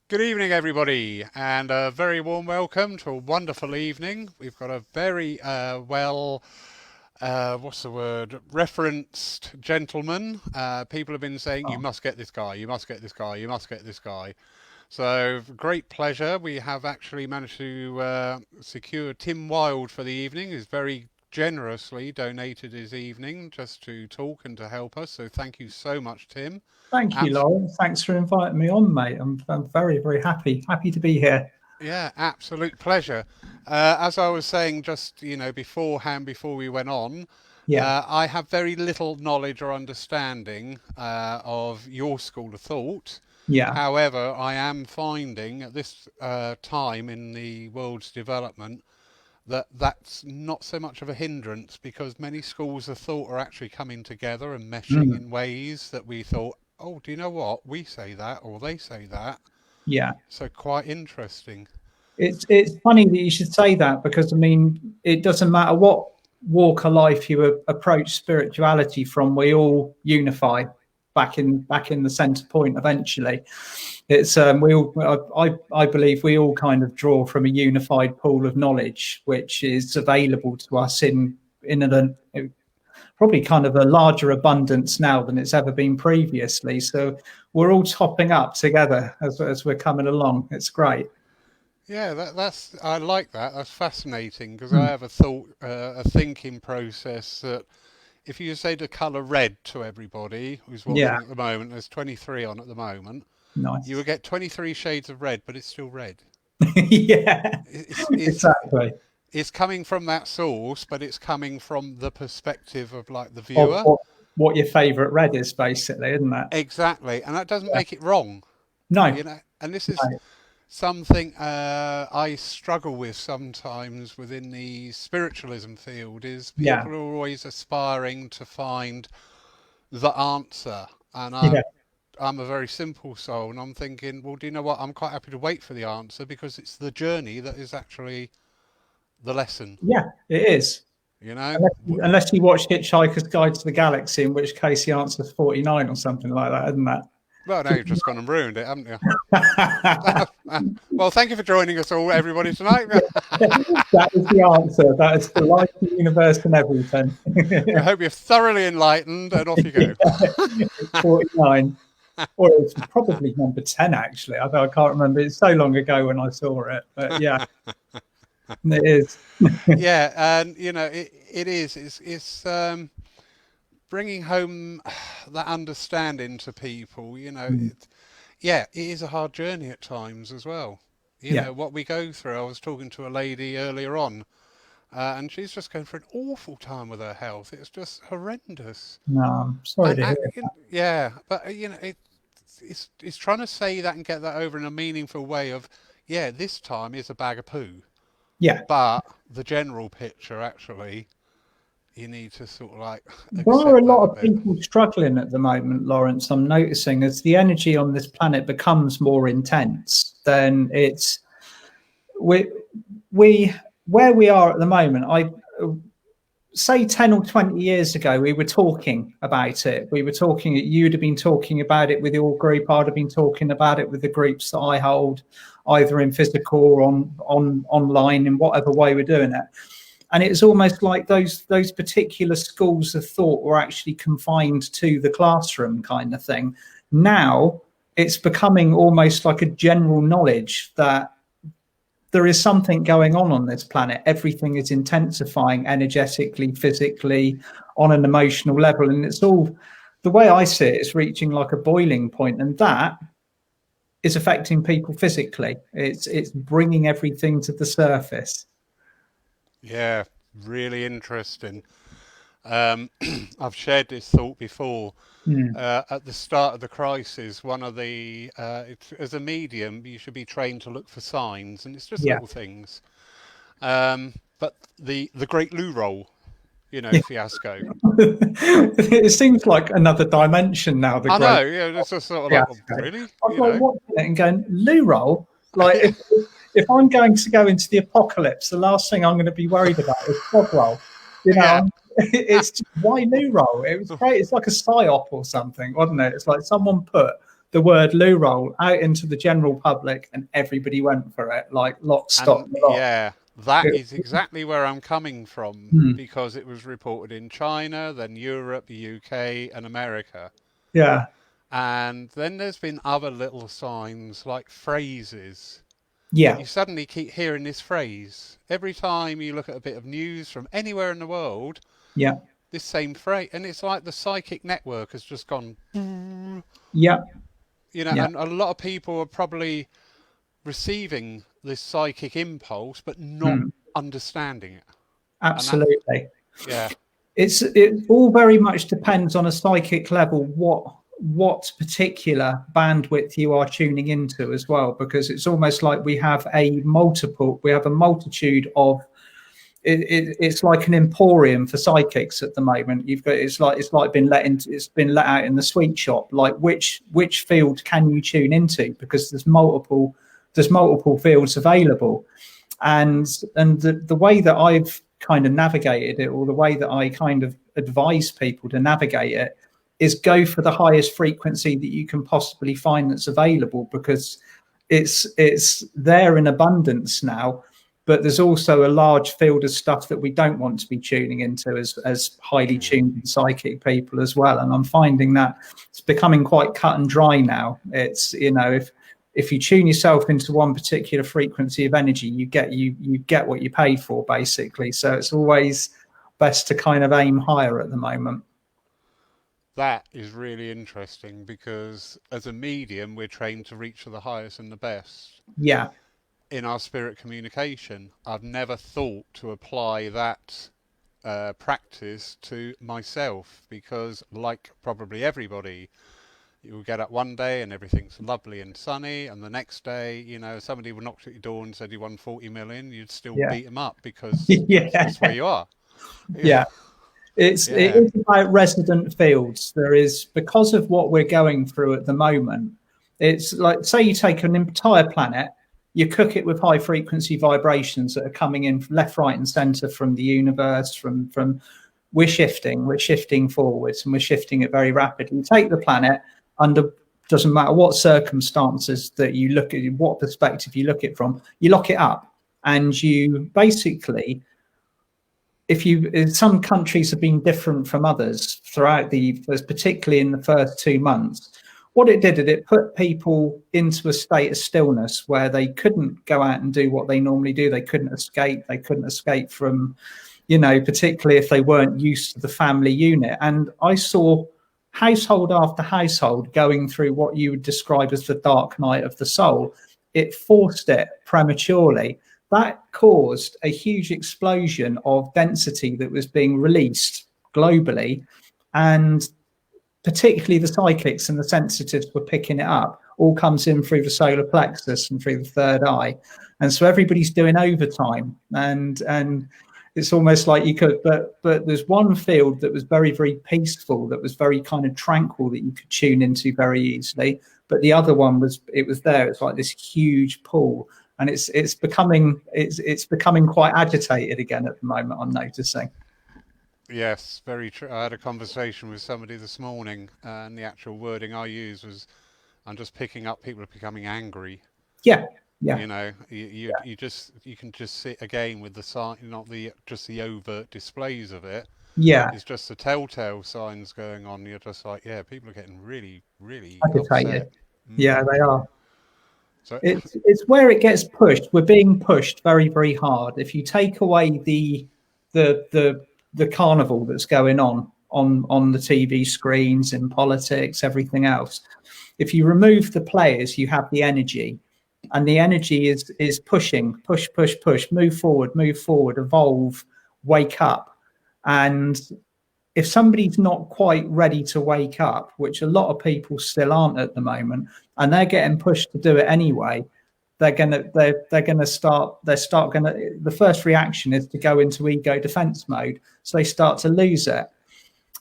Good evening, everybody, and a very warm welcome to a wonderful evening. We've got a very what's the word, referenced gentleman. People have been saying, you Oh, must get this guy, you must get this guy, you must get this guy. So, great pleasure. We have actually managed to secure Tim Wilde for the evening, who's very generously donated his evening just to talk and to help us. So, thank you so much, Tim. thank you, Abs- Lauren. Thanks for inviting me on, mate. I'm very, very happy to be here. Yeah, absolute pleasure. As I was saying just, beforehand, before we went on, Yeah. I have very little knowledge or understanding of your school of thought. Yeah. However, I am finding at this time in the world's development that that's not so much of a hindrance because many schools of thought are actually coming together and meshing Mm, in ways that we thought, oh, do you know what? We say that or they say that. yeah. So quite interesting. It's funny that you should say that because I mean it doesn't matter what walk of life you approach spirituality from, we all unify back in the center point eventually. It's we all I believe we all kind of draw from a unified pool of knowledge which is available to us in an probably kind of a larger abundance now than it's ever been previously. So we're all topping up together as we're coming along. It's great. Yeah, that's I like that. That's fascinating because I Mm. have a thought, a thinking process that if you say the colour red to everybody who's Yeah, watching at the moment, there's 23 on at the moment, you will nice. get 23 shades of red, but it's still red. Yeah, It's it's exactly. it's coming from that source, but it's coming from the perspective of like the Of viewer. what your favourite red is, basically, isn't that? Exactly, and that doesn't Yeah. make it wrong, No, And this is no. something I struggle with sometimes within the spiritualism field is Yeah, people are always aspiring to find the answer. And yeah, I'm a very simple soul and I'm thinking, well, do you know what? I'm quite happy to wait for the answer because it's the journey that is actually the lesson, yeah. It is. you know? Unless you watch Hitchhiker's Guide to the Galaxy, in which case the answer's 49 or something like that, isn't that? Well, now you've just gone and ruined it, haven't you? Well, thank you for joining us all, everybody, tonight. That is the answer. That is the life, the universe, and everything. I hope you're thoroughly enlightened and off you go. It's 49. Or it's probably number 10, actually. I can't remember. It's so long ago when I saw it. But yeah, it is. Yeah, and it is. It's bringing home that understanding to people. Yeah, it is a hard journey at times as well. Yeah. What we go through. I was talking to a lady earlier on, and she's just going through an awful time with her health. It's just horrendous. No, I'm sorry And to hear. yeah, but it's trying to say that and get that over in a meaningful way of, yeah, this time is a bag of poo, Yeah. but the general picture actually you need to sort of like There are a accept that lot a of bit. people struggling at the moment, Lawrence. I'm noticing as the energy on this planet becomes more intense, then it's we we where we are at the moment. I say 10 or 20 years ago, we were talking about it. We were talking, you'd have been talking about it with your group. I'd have been talking about it with the groups that I hold, either in physical or on online, in whatever way we're doing it. And it's almost like those particular schools of thought were actually confined to the classroom kind of thing. Now it's becoming almost like a general knowledge that there is something going on this planet. Everything is intensifying energetically, physically, on an emotional level. And it's all, the way I see it, it's reaching like a boiling point, and that is affecting people physically. It's bringing everything to the surface. Yeah, really interesting. um, I've shared this thought before. Mm, At the start of the crisis, one of the as a medium you should be trained to look for signs, and it's just yeah. little things. But the great loo roll, Yeah. fiasco. It seems like another dimension now, the I great know, yeah, it's just sort of like, oh, fiasco. really, I was like watching it and going, loo roll? Like yeah, if I'm going to go into the apocalypse, the last thing I'm going to be worried about is fog roll. You yeah. know, it's just, why loo roll? It was great. It's like a psyop or something, wasn't it? It's like someone put the word loo roll out into the general public, and everybody went for it, like lock, stock, And lock. yeah, that It, is exactly where I'm coming from, hmm, because it was reported in China, then Europe, the UK, and America. yeah, And then there's been other little signs like phrases that yeah, you suddenly keep hearing this phrase. Every time you look at a bit of news from anywhere in the world, yeah, this same phrase. And it's like the psychic network has just gone, yeah, yeah, and a lot of people are probably receiving this psychic impulse but not hmm, understanding it. And that, absolutely. yeah, It all very much depends on a psychic level what particular bandwidth you are tuning into as well, because it's almost like we have a multitude of it's like an emporium for psychics at the moment. You've got it's like it's been let out in the sweet shop. Like which field can you tune into, because there's multiple fields available. And the way that I've kind of navigated it, or the way that I kind of advise people to navigate it, is go for the highest frequency that you can possibly find that's available, because it's there in abundance now. But there's also a large field of stuff that we don't want to be tuning into as highly mm, tuned and psychic people as well. And I'm finding that it's becoming quite cut and dry now. It's, if you tune yourself into one particular frequency of energy, you get what you paid for, basically. So it's always best to kind of aim higher at the moment. that is really interesting, because as a medium, we're trained to reach for the highest and the best Yeah, in our spirit communication. I've never thought to apply that practice to myself, because, like probably everybody, you'll get up one day and everything's lovely and sunny, and the next day, somebody will knock at your door and said you won 40 million, you'd still yeah, beat them up, because that's yeah, just where you are. yeah. It Yeah. is about resident fields. There is, because of what we're going through at the moment. It's like, say you take an entire planet, you cook it with high frequency vibrations that are coming in from left, right, and center from the universe. From we're shifting forwards, and we're shifting it very rapidly. You take the planet under, doesn't matter what circumstances that you look at, what perspective you look at it from, you lock it up, and you basically, some countries have been different from others throughout particularly in the first 2 months. What it did, it put people into a state of stillness where they couldn't go out and do what they normally do. They couldn't escape. They couldn't escape from, particularly if they weren't used to the family unit. And I saw household after household going through what you would describe as the dark night of the soul. It forced it prematurely. That caused a huge explosion of density that was being released globally, and particularly the psychics and the sensitives were picking it up. All comes in through the solar plexus and through the third eye, and so everybody's doing overtime. And it's almost like you could, but there's one field that was very, very peaceful, that was very kind of tranquil, that you could tune into very easily. But the other one was there. It's like this huge pool. And it's becoming quite agitated again at the moment, I'm noticing. Yes, very true. I had a conversation with somebody this morning, and the actual wording I used was, "I'm just picking up people are becoming angry." Yeah, yeah, You can just see again with the sign, not just the overt displays of it. yeah, It's just the telltale signs going on. You're just like, yeah, people are getting really, really agitated. upset. Yeah, Mm. they are. So, It's where it gets pushed. We're being pushed very, very hard. If you take away the carnival that's going on the TV screens, in politics, everything else, if you remove the players, you have the energy, and the energy is pushing, push, move forward, evolve, wake up. And if somebody's not quite ready to wake up, which a lot of people still aren't at the moment, and they're getting pushed to do it anyway, the first reaction is to go into ego defense mode. So they start to lose it.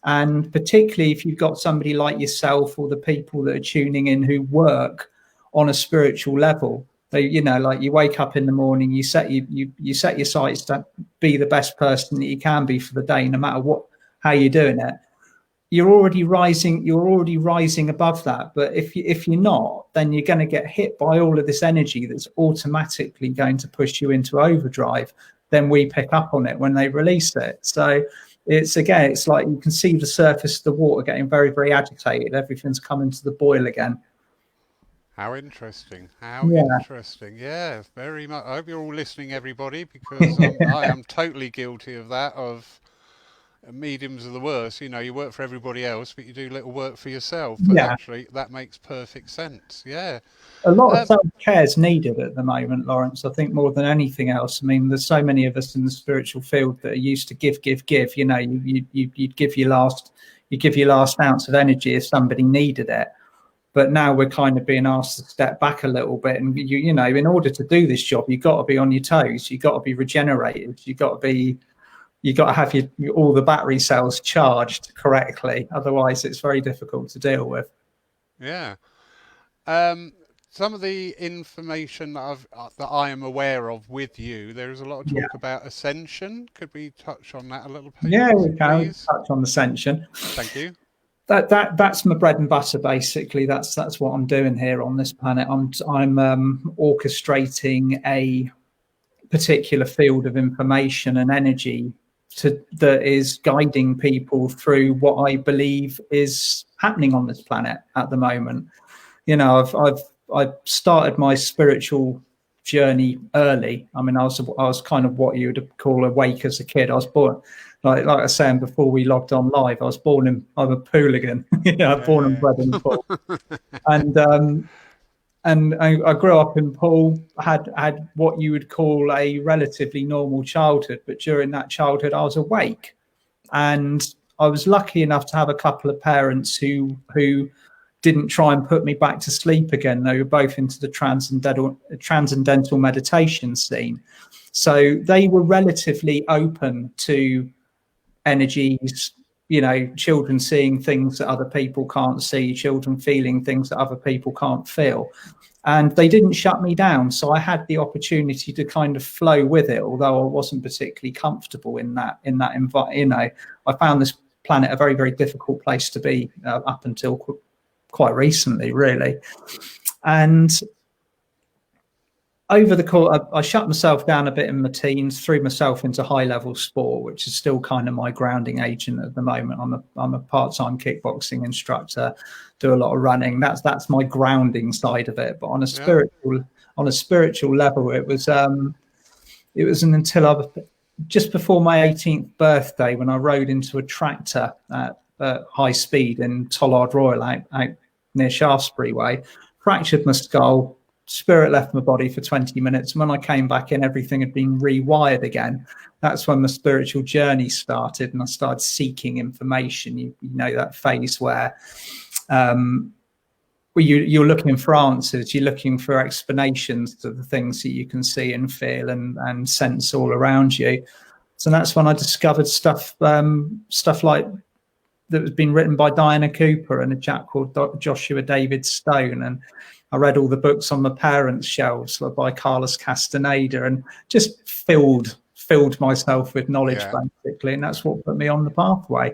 And particularly if you've got somebody like yourself, or the people that are tuning in who work on a spiritual level, they, like, you wake up in the morning, you set your sights to be the best person that you can be for the day, no matter how you're doing it. you're already rising above that. But if you're not, then you're going to get hit by all of this energy that's automatically going to push you into overdrive. Then we pick up on it when they release it. So it's like you can see the surface of the water getting very, very agitated. Everything's coming to the boil again. How interesting. How interesting. Yeah, very much. I hope you're all listening, everybody, because I am totally guilty of that, of mediums are the worst. You know, you work for everybody else, but you do little work for yourself. But Yeah. actually, that makes perfect sense. Yeah. A lot of self-care is needed at the moment, Lawrence. I think more than anything else. I mean, there's so many of us in the spiritual field that are used to give. You know, you'd give your last ounce of energy if somebody needed it. But now we're kind of being asked to step back a little bit, and you know, in order to do this job, you've got to be on your toes. You've got to be regenerated. You've got to have all the battery cells charged correctly. Otherwise, it's very difficult to deal with. Yeah. Some of the information that I am aware of with you, there is a lot of talk about Ascension. Could we touch on that a little bit? Yeah, we can. Touch on Ascension. Thank you. That's my bread and butter, basically. That's what I'm doing here on this planet. I'm orchestrating a particular field of information and energy that is guiding people through what I believe is happening on this planet at the moment. You know, I've started my spiritual journey early. I mean, I was kind of what you would call awake as a kid. I was born, like I was saying before we logged on live, I'm a hooligan. You know, born and bred in Poole. And I grew up in Poole, had what you would call a relatively normal childhood, but during that childhood I was awake, and I was lucky enough to have a couple of parents who didn't try and put me back to sleep again. They were both into the transcendental meditation scene, so they were relatively open to energies. You know, children seeing things that other people can't see, children feeling things that other people can't feel. And they didn't shut me down. So I had the opportunity to kind of flow with it, although I wasn't particularly comfortable in that environment. You know, I found this planet a very, very difficult place to be up until quite recently, really. And over the course, I shut myself down a bit in my teens, threw myself into high-level sport, which is still kind of my grounding agent at the moment. I'm a part-time kickboxing instructor, do a lot of running. That's my grounding side of it. But on a spiritual level, it was until just before my 18th birthday, when I rode into a tractor at high speed in Tollard Royal out near Shaftesbury Way, fractured my skull. Spirit left my body for 20 minutes. And when I came back in, everything had been rewired again. That's when the spiritual journey started, and I started seeking information. You know, that phase where you're looking for answers, you're looking for explanations to the things that you can see and feel and sense all around you. So that's when I discovered stuff like that was been written by Diana Cooper and a chap called Joshua David Stone. And I read all the books on my parents' shelves by Carlos Castaneda, and just filled myself with knowledge, basically. And that's what put me on the pathway.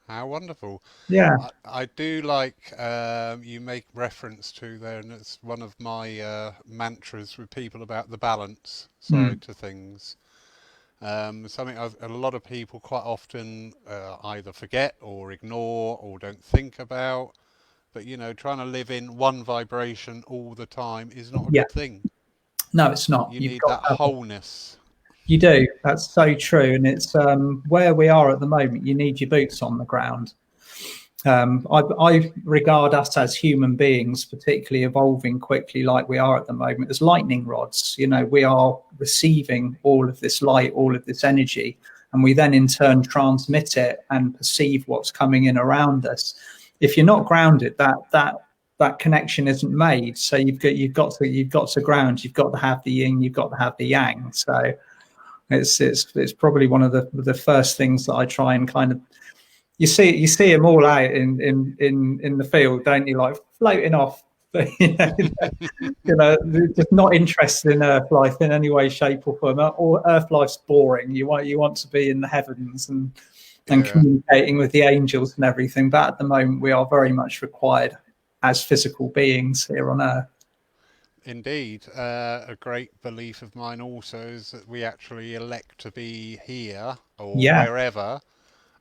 How wonderful. Yeah. I do like you make reference to there, and it's one of my mantras with people about the balance side to things. Something a lot of people quite often either forget or ignore or don't think about. But, you know, trying to live in one vibration all the time is not a good thing. No, it's not. You need that wholeness. You do. That's so true. And it's where we are at the moment. You need your boots on the ground. I regard us as human beings, particularly evolving quickly like we are at the moment, as lightning rods. You know, we are receiving all of this light, all of this energy, and we then in turn transmit it and perceive what's coming in around us. If you're not grounded, that connection isn't made. So you've got to ground. You've got to have the yin. You've got to have the yang. So it's probably one of the first things that I try and kind of. You see them all out in the field, don't you? Like floating off, you know, just not interested in Earth life in any way, shape, or form. Or Earth life's boring. You want to be in the heavens and and Yeah, communicating with the angels and everything. But at the moment, we are very much required as physical beings here on Earth. indeed. A great belief of mine also is that we actually elect to be here or Yeah. wherever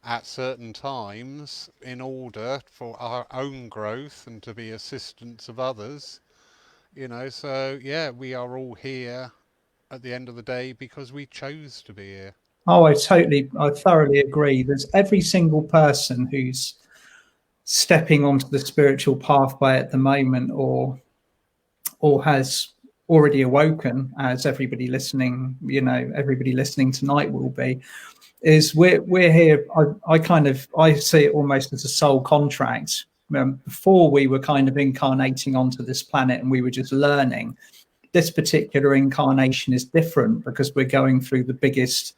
at certain times in order for our own growth and to be assistants of others. So yeah, we are all here at the end of the day because we chose to be here. Oh, I thoroughly agree. There's every single person who's stepping onto the spiritual pathway at the moment, or has already awoken, as everybody listening tonight will be. Is we're here. I see it almost as a soul contract. Before we were kind of incarnating onto this planet and we were just learning. This particular incarnation is different because we're going through the biggest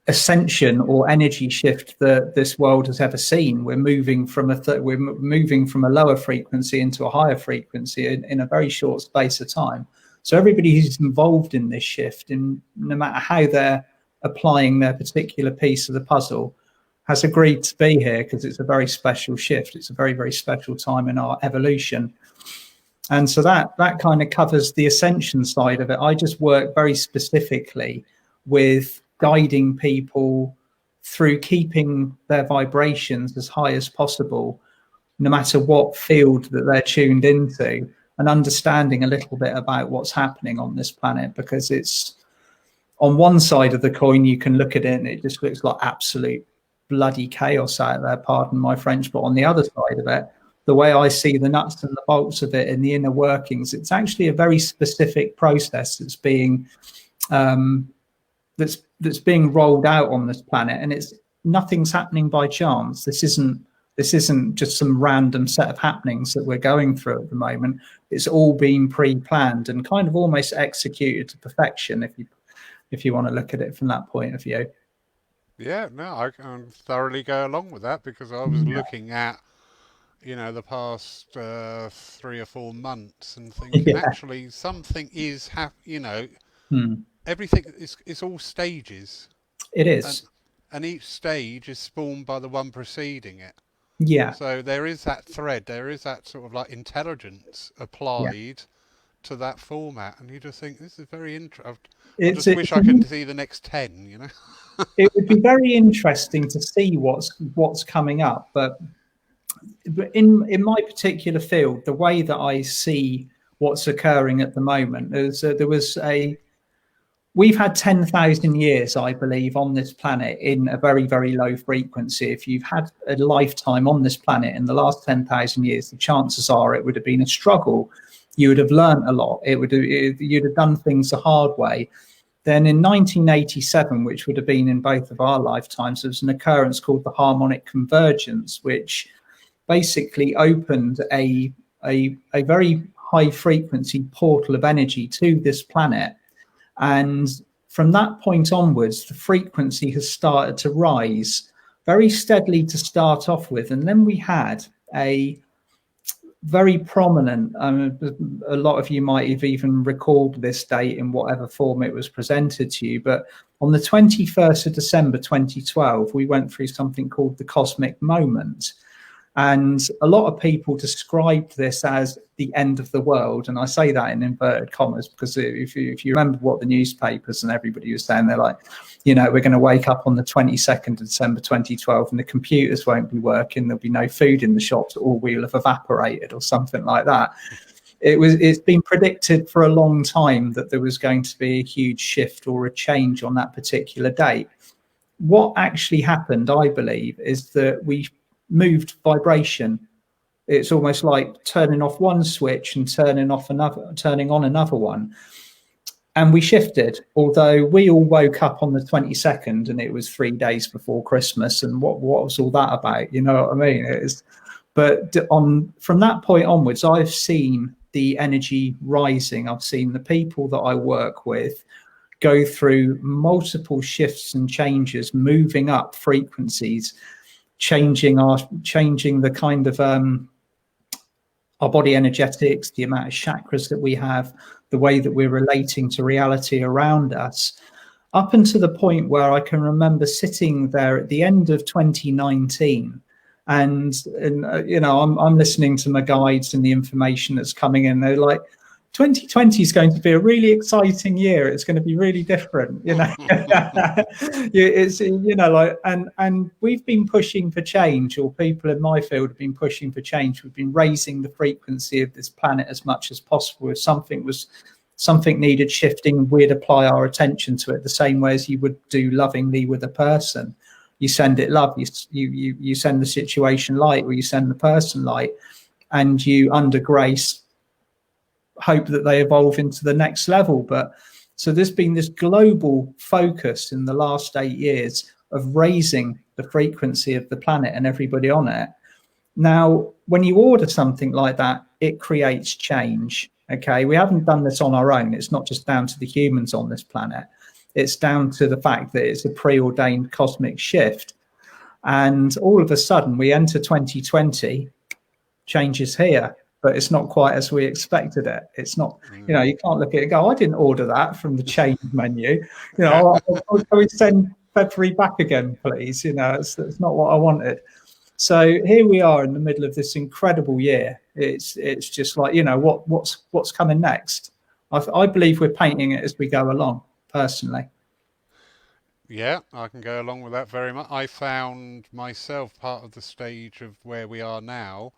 ascension or energy shift that this world has ever seen. We're moving from a lower frequency into a higher frequency in a very short space of time. So everybody who's involved in this shift, and no matter how they're applying their particular piece of the puzzle, has agreed to be here because it's a very special shift. It's a very, very special time in our evolution. And so that kind of covers the ascension side of it. I just work very specifically with guiding people through keeping their vibrations as high as possible, no matter what field that they're tuned into, and understanding a little bit about what's happening on this planet. Because it's, on one side of the coin, you can look at it and it just looks like absolute bloody chaos out there, pardon my French. But on the other side of it, the way I see the nuts and the bolts of it in the inner workings, it's actually a very specific process that's being that's being rolled out on this planet, and nothing's happening by chance. This isn't just some random set of happenings that we're going through at the moment. It's all been pre-planned and kind of almost executed to perfection, if you want to look at it from that point of view. Yeah, no, I can thoroughly go along with that because I was looking at the past 3 or 4 months and thinking Yeah. actually something is Hmm. everything is all stages, It and is. each stage is spawned by the one preceding it. Yeah. So there is that thread, there is that sort of like intelligence Yeah. applied to that format, and you just think this is very interesting. I It's, just it's wish I could see the next 10. it would be very interesting to see what's coming up, but in my particular field, the way that I see what's occurring at the moment is we've had 10,000 years, I believe, on this planet in a very, very low frequency. If you've had a lifetime on this planet in the last 10,000 years, the chances are it would have been a struggle. You would have learned a lot. You'd have done things the hard way. Then in 1987, which would have been in both of our lifetimes, there was an occurrence called the harmonic convergence, which basically opened a very high frequency portal of energy to this planet. And from that point onwards, the frequency has started to rise very steadily to start off with. And then we had a very prominent, a lot of you might have even recalled this date in whatever form it was presented to you, but on the 21st of December 2012, we went through something called the cosmic moment. And a lot of people described this as the end of the world. And I say that in inverted commas because if you remember what the newspapers and everybody was saying, they're like, we're going to wake up on the 22nd of December 2012 and the computers won't be working. There'll be no food in the shops, or we'll have evaporated or something like that. It's been predicted for a long time that there was going to be a huge shift or a change on that particular date. What actually happened, I believe, is that we moved vibration. It's almost like turning off one switch and turning on another one. And we shifted, although we all woke up on the 22nd and it was 3 days before Christmas. And what was all that about? You know what I mean? From that point onwards, I've seen the energy rising. I've seen the people that I work with go through multiple shifts and changes, moving up frequencies, changing the kind of our body energetics, the amount of chakras that we have, the way that we're relating to reality around us. up until the point where I can remember sitting there at the end of 2019, and I'm listening to my guides and the information that's coming in. They're like, 2020 is going to be a really exciting year. It's going to be really different, it's like, and we've been pushing for change, or people in my field have been pushing for change. We've been raising the frequency of this planet as much as possible. If something needed shifting, we'd apply our attention to it the same way as you would do lovingly with a person. You send it love, you send the situation light, or you send the person light, and you, under grace, hope that they evolve into the next level. But so there's been this global focus in the last 8 years of raising the frequency of the planet and everybody on it. Now, when you order something like that, it creates change. Okay, we haven't done this on our own. It's not just down to the humans on this planet. It's down to the fact that it's a preordained cosmic shift. And all of a sudden, we enter 2020, change is here, but it's not quite as we expected it. It's not, you can't look at it and go, I didn't order that from the change menu. Can we send February back again, please? It's not what I wanted. So here we are in the middle of this incredible year. It's just like, what's coming next? I believe we're painting it as we go along, personally. Yeah, I can go along with that very much. I found myself part of the stage of where we are now.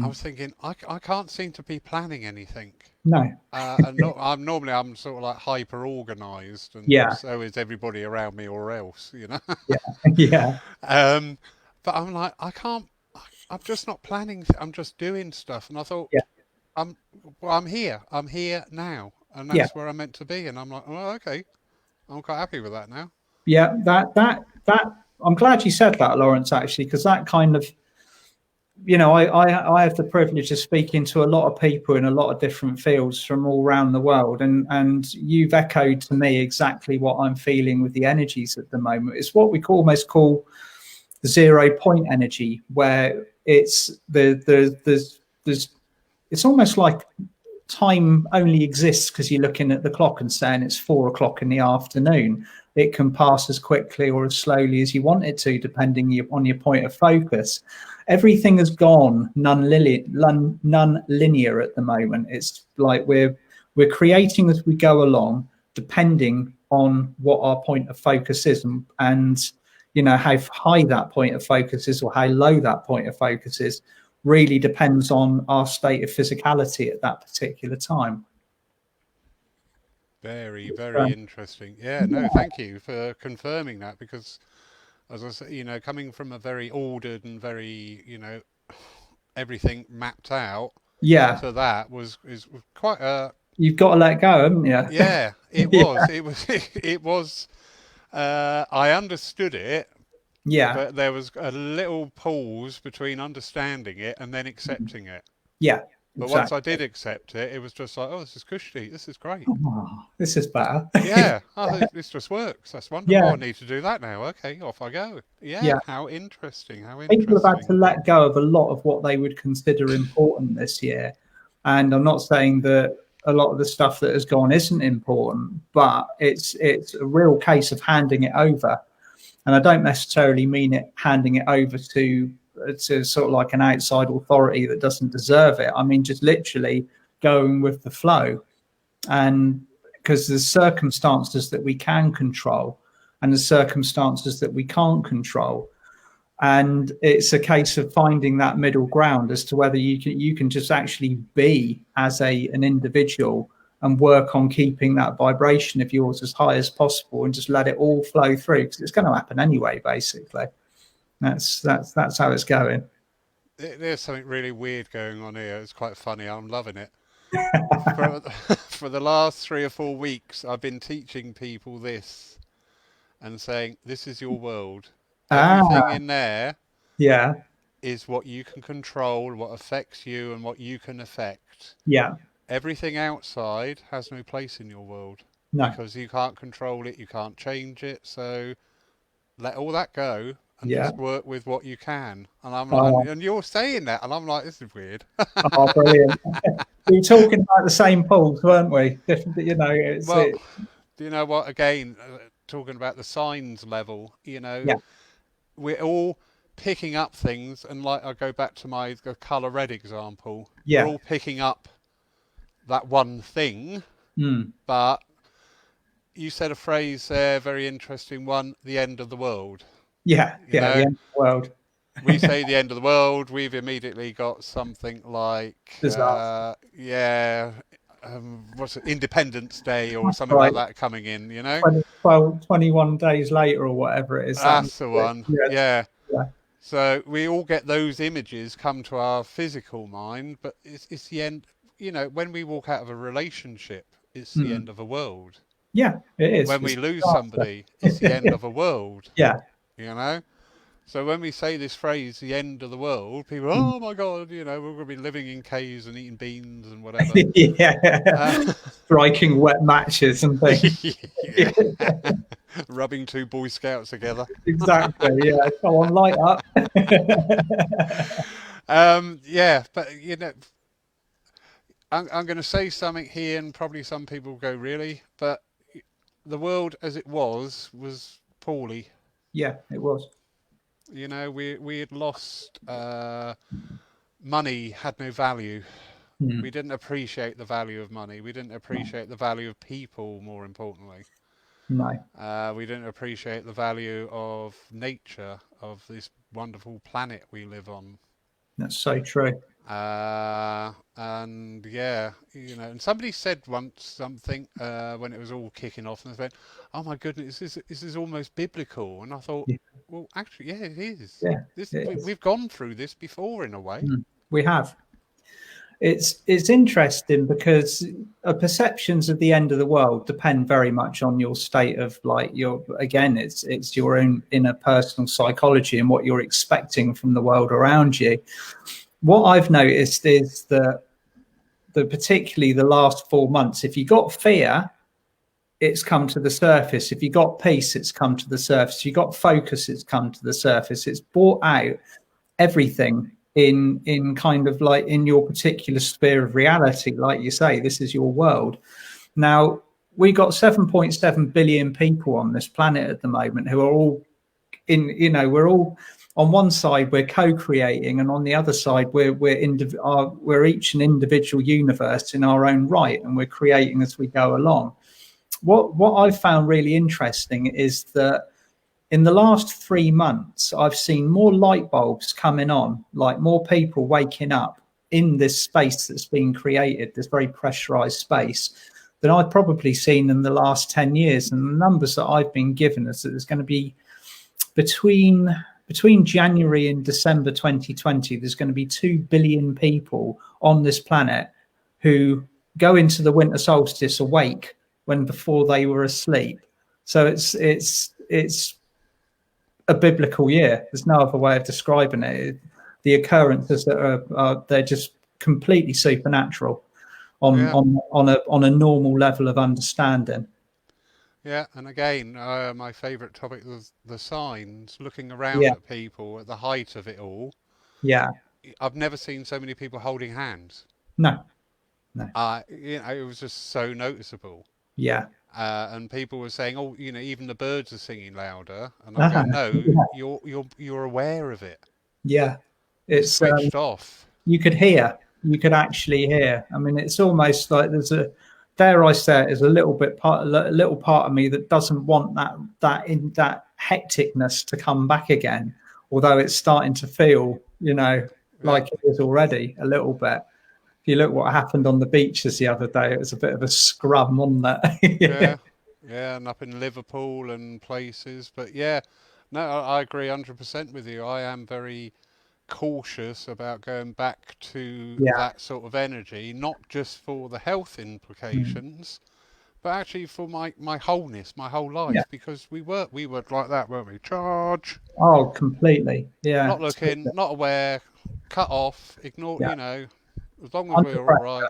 I was thinking, I can't seem to be planning anything. No. And I'm sort of like hyper organized, and so is everybody around me, or else, Yeah. But I'm like, I'm just not planning. I'm just doing stuff. And I thought, I'm here. I'm here now, and that's where I'm meant to be. And I'm like, oh, okay, I'm quite happy with that now. Yeah, that I'm glad you said that, Lawrence, actually, because that kind of, I have the privilege of speaking to a lot of people in a lot of different fields from all around the world, and you've echoed to me exactly what I'm feeling with the energies at the moment. It's what we almost call the 0 point energy, where it's it's almost like time only exists because you're looking at the clock and saying it's 4 o'clock in the afternoon. It can pass as quickly or as slowly as you want it to, depending on your point of focus. Everything has gone non-linear at the moment. It's like we're creating as we go along, depending on what our point of focus is, and how high that point of focus is or how low that point of focus is really depends on our state of physicality at that particular time. Very, very interesting. Yeah, no, thank you for confirming that, because, as I said, coming from a very ordered and very, everything mapped out, to that is quite a. You've got to let go, haven't you? Yeah, it was. It was. It was. I understood it. Yeah. But there was a little pause between understanding it and then accepting it. Yeah. But once I did accept it, it was just like, oh, this is cushy. This is great. Oh, this is better. Yeah. Oh, this just works. That's wonderful. Yeah. I need to do that now. Okay, off I go. Yeah. How interesting. How interesting. People have had to let go of a lot of what they would consider important this year. And I'm not saying that a lot of the stuff that has gone isn't important, but it's a real case of handing it over. And I don't necessarily mean it handing it over to sort of like an outside authority that doesn't deserve it. I mean, just literally going with the flow. And because there's circumstances that we can control and the circumstances that we can't control. And it's a case of finding that middle ground as to whether you can just actually be as an individual and work on keeping that vibration of yours as high as possible and just let it all flow through, because it's going to happen anyway, basically. That's how it's going. There's something really weird going on here. It's quite funny. I'm loving it. For the last 3 or 4 weeks, I've been teaching people this and saying, this is your world. Everything in there is what you can control, what affects you and what you can affect. Yeah. Everything outside has no place in your world. No. Because you can't control it, you can't change it. So let all that go and just work with what you can. And I'm like, and you're saying that, and I'm like, this is weird. Oh, brilliant. We were talking about the same pools, weren't we? Do you know what? Again, talking about the signs level, Yeah, we're all picking up things, and like I go back to my the color red example, we're yeah, all picking up that one thing, mm, but you said a phrase there, very interesting one, the end of the world. yeah, You yeah. The know, end of the world. we say the end of the world, we've immediately got something like, Disaster. yeah, what's it, Independence Day or That's something like right. that coming in, 21 days later or whatever it is. That That's the one, yes, yeah. yeah, So we all get those images come to our physical mind, but it's the end. When we walk out of a relationship, it's the mm, end of a world. yeah. It is. When we It's lose disaster. somebody, it's the end of a world. Yeah. You know. So when we say this phrase, the end of the world, people, Mm. oh my God, we're going to be living in caves and eating beans and whatever. Yeah. Uh, Striking wet matches and things. yeah. Rubbing two Boy Scouts together. Exactly. Yeah. Come on, light up. Yeah, but I'm going to say something here, and probably some people go, really? But the world as it was poorly. Yeah, it was. We had lost money had no value. We Mm. didn't appreciate the value of money. We didn't No, appreciate the value of people. More importantly, no, we didn't appreciate the value of nature, of this wonderful planet we live on. that's so true. And yeah, and somebody said once something when it was all kicking off, and they went, "Oh my goodness, this is almost biblical." And I thought, Yeah, well, actually, yeah, it is. yeah, This it is. we've gone through this before in a way. Mm. We have. It's interesting because perceptions of the end of the world depend very much on your state of like your again it's your own inner personal psychology and what you're expecting from the world around you. What I've noticed is that particularly the last 4 months, if you got fear, it's come to the surface. If you got peace, it's come to the surface. If you got focus, it's come to the surface. It's brought out everything in kind of like in your particular sphere of reality. Like you say, this is your world. Now, we got 7.7 billion people on this planet at the moment who are all we're all on one side we're co-creating, and on the other side we're each an individual universe in our own right, and we're creating as we go along. What I've found really interesting is that in the last 3 months, I've seen more light bulbs coming on, like more people waking up in this space that's being created, this very pressurized space, than I've probably seen in the last 10 years. And the numbers that I've been given is that there's going to be between January and December 2020, there's going to be 2 billion people on this planet who go into the winter solstice awake when before they were asleep. So it's a biblical year. There's no other way of describing it. The occurrences that are they're just completely supernatural Yeah, on a normal level of understanding. yeah. And again, my favourite topic was the signs. Looking around Yeah, at people at the height of it all, yeah, I've never seen so many people holding hands. no, no, It was just so noticeable. yeah, And people were saying, "Oh, even the birds are singing louder." And I'm uh-huh. going, "No, Yeah, you're aware of it. yeah. You're It's switched off." you could actually hear. I mean, it's almost like there's a, dare I say it, there's a little part of me that doesn't want that hecticness to come back again, although it's starting to feel, Yeah, like it is already a little bit. If you look what happened on the beaches the other day, it was a bit of a scrum, wasn't it? yeah, yeah. And up in Liverpool and places, but yeah, no, I agree 100% with you. I am very cautious about going back to Yeah. that sort of energy, not just for the health Mm. implications, but actually for my wholeness, my whole Yeah. life, because we were like that, weren't we? Charge, Oh, completely. not Yeah. looking, not aware, cut off, ignore, Yeah. as long as Under we're all pressure. right.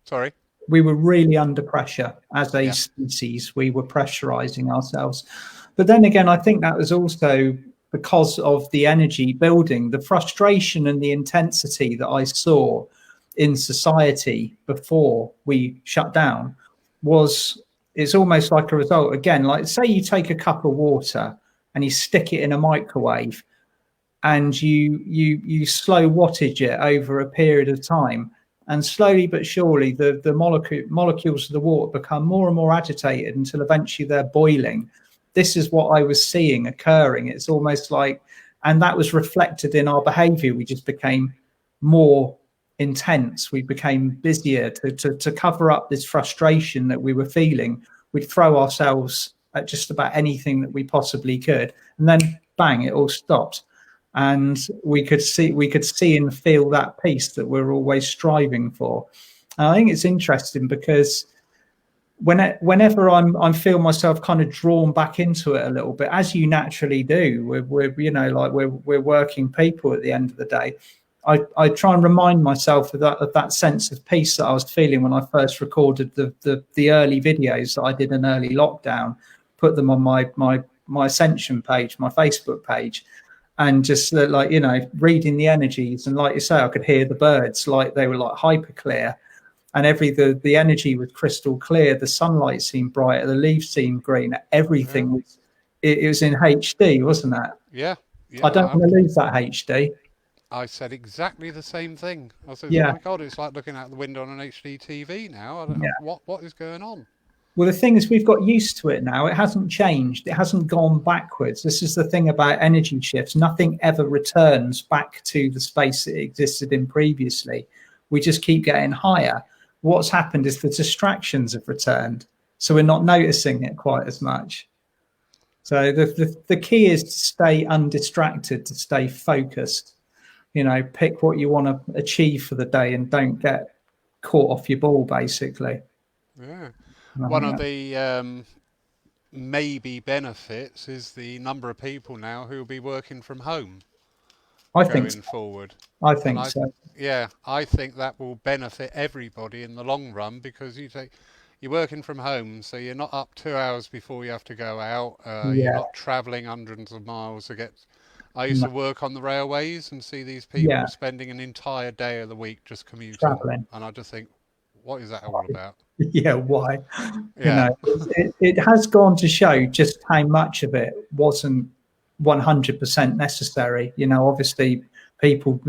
Sorry. We were really under pressure as a Yeah. species. We were pressurizing ourselves. But then again, I think that was also because of the energy building, the frustration and the intensity that I saw in society before we shut down was it's almost like a result. Again, like say you take a cup of water and you stick it in a microwave, and you slow wattage it over a period of time, and slowly but surely the molecules of the water become more and more agitated until eventually they're boiling. This is what I was seeing occurring. It's almost like, and that was reflected in our behavior. We just became more intense. We became busier to cover up this frustration that we were feeling. We'd throw ourselves at just about anything that we possibly could, and then bang, it all stopped. And we could see and feel that peace that we're always striving for. And I think it's interesting because whenever I feel myself kind of drawn back into it a little bit, as you naturally do, we're you know, like we're working people at the end of the day. I try and remind myself of that sense of peace that I was feeling when I first recorded the early videos that I did in early lockdown, put them on my Ascension page, my Facebook page, and just like, you know, reading the energies. And like you say, I could hear the birds, like they were like hyper clear, and the energy was crystal clear. The sunlight seemed brighter, the leaves seemed green, everything was it was in HD, wasn't it? Yeah, I yeah. don't want to lose that HD. I said exactly the same thing. I said, "Oh Yeah, my God, it's like looking out the window on an HD TV now. yeah. What is going on?" Well, the thing is, we've got used to it now. It hasn't changed. It hasn't gone backwards. This is the thing about energy shifts. Nothing ever returns back to the space it existed in previously. We just keep getting higher. What's happened is the distractions have returned. So we're not noticing it quite as much. So the key is to stay undistracted, to stay focused. You know, pick what you want to achieve for the day and don't get caught off your ball, basically. Yeah. And I One think of that, the maybe benefits is the number of people now who will be working from home I think going forward. I And think so. yeah, I think that will benefit everybody in the long run because you're working from home, so you're not up 2 hours before you have to go out. You're Yeah, not travelling hundreds of miles to get. I used no, to work on the railways and see these people yeah, spending an entire day of the week just commuting, traveling. and I just think, what is that all about? Yeah, why? You Yeah, know, it has gone to show just how much of it wasn't 100% necessary. You know, obviously, people,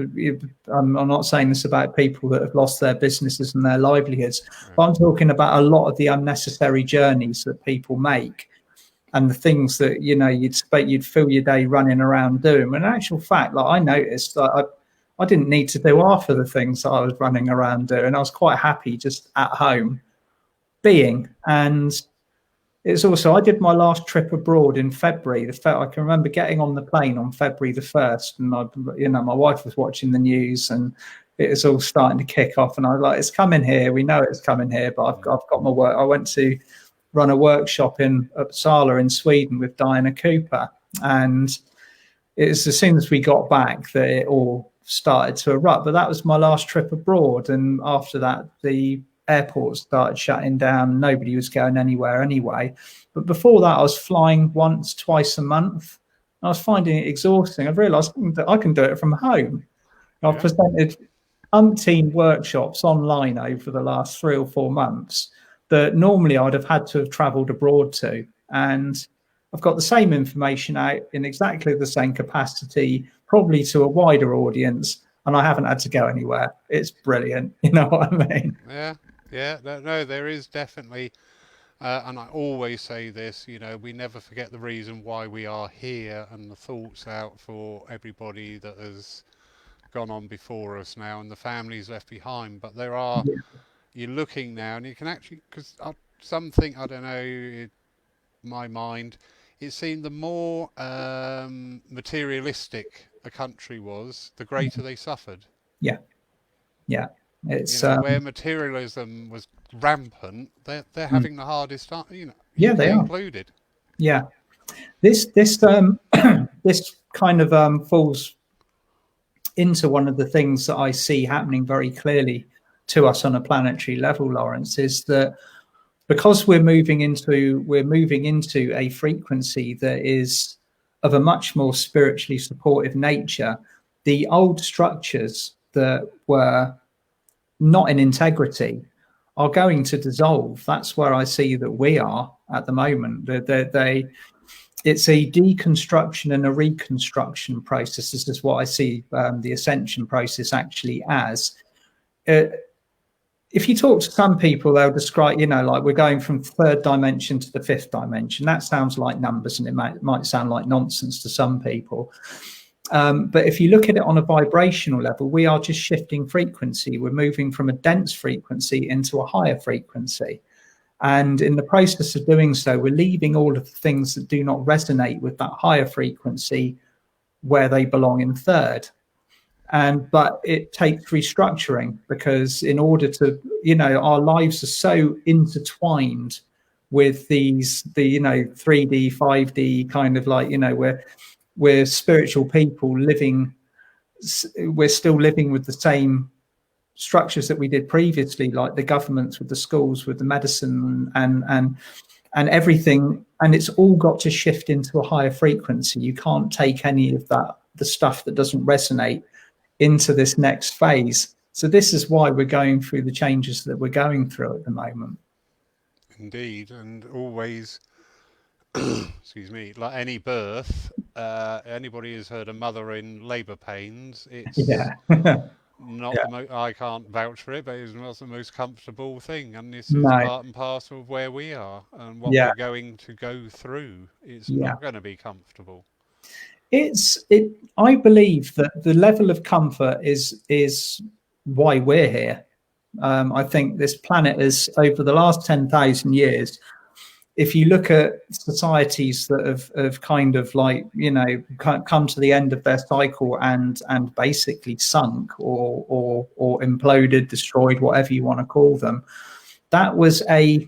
I'm not saying this about people that have lost their businesses and their livelihoods, but I'm talking about a lot of the unnecessary journeys that people make and the things that, you know, you'd fill your day running around doing. But in actual fact, like I noticed that I didn't need to do half of the things that I was running around doing. I was quite happy just at home being. And it's also, I did my last trip abroad in February. I can remember getting on the plane on February the 1st, and my wife was watching the news, and it was all starting to kick off. And I was like, "It's coming here. We know it's coming here." But I've got my work. I went to run a workshop in Uppsala in Sweden with Diana Cooper, and it was as soon as we got back that it all started to erupt. But that was my last trip abroad, and after that, the airports started shutting down. Nobody was going anywhere anyway. But before that, I was flying once, twice a month. I was finding it exhausting. I've realised that I can do it from home. I've yeah, presented umpteen workshops online over the last 3 or 4 months that normally I'd have had to have travelled abroad to. And I've got the same information out in exactly the same capacity, probably to a wider audience, and I haven't had to go anywhere. It's brilliant. You know what I mean? yeah, yeah. No, there is definitely. And I always say this, we never forget the reason why we are here and the thoughts out for everybody that has gone on before us now and the families left behind. But Yeah. you're looking now and you can actually, because something, I don't know, in my mind, it seemed the more materialistic a country was, the greater they suffered. Yeah. Yeah. It's, Where materialism was rampant, they're mm, having the hardest time, yeah, UK they are. included. Yeah. This this kind of falls into one of the things that I see happening very clearly to us on a planetary level, Lawrence, is that because we're moving into a frequency that is of a much more spiritually supportive nature, the old structures that were not in integrity are going to dissolve. That's where I see that we are at the moment. It's a deconstruction and a reconstruction process. This is what I see the Ascension process actually as. If you talk to some people, they'll describe, like we're going from third dimension to the fifth dimension. That sounds like numbers, and it might sound like nonsense to some people. But if you look at it on a vibrational level, we are just shifting frequency. We're moving from a dense frequency into a higher frequency. And in the process of doing so, we're leaving all of the things that do not resonate with that higher frequency where they belong in third. But it takes restructuring, because in order to, our lives are so intertwined with the 3D, 5D kind of like, we're spiritual people living. We're still living with the same structures that we did previously, like the governments with the schools, with the medicine and everything. And it's all got to shift into a higher frequency. You can't take any of that, the stuff that doesn't resonate, into this next phase. So this is why we're going through the changes that we're going through at the moment. Indeed, and always, excuse me, like any birth, anybody who's heard a mother in labour pains, it's not the I can't vouch for it, but it's not the most comfortable thing, and this is part and parcel of where we are and what we're going to go through. It's not going to be comfortable. I believe that the level of comfort is why we're here. I think this planet is, over the last 10,000 years, if you look at societies that have kind of like, come to the end of their cycle and basically sunk or imploded, destroyed, whatever you want to call them, that was a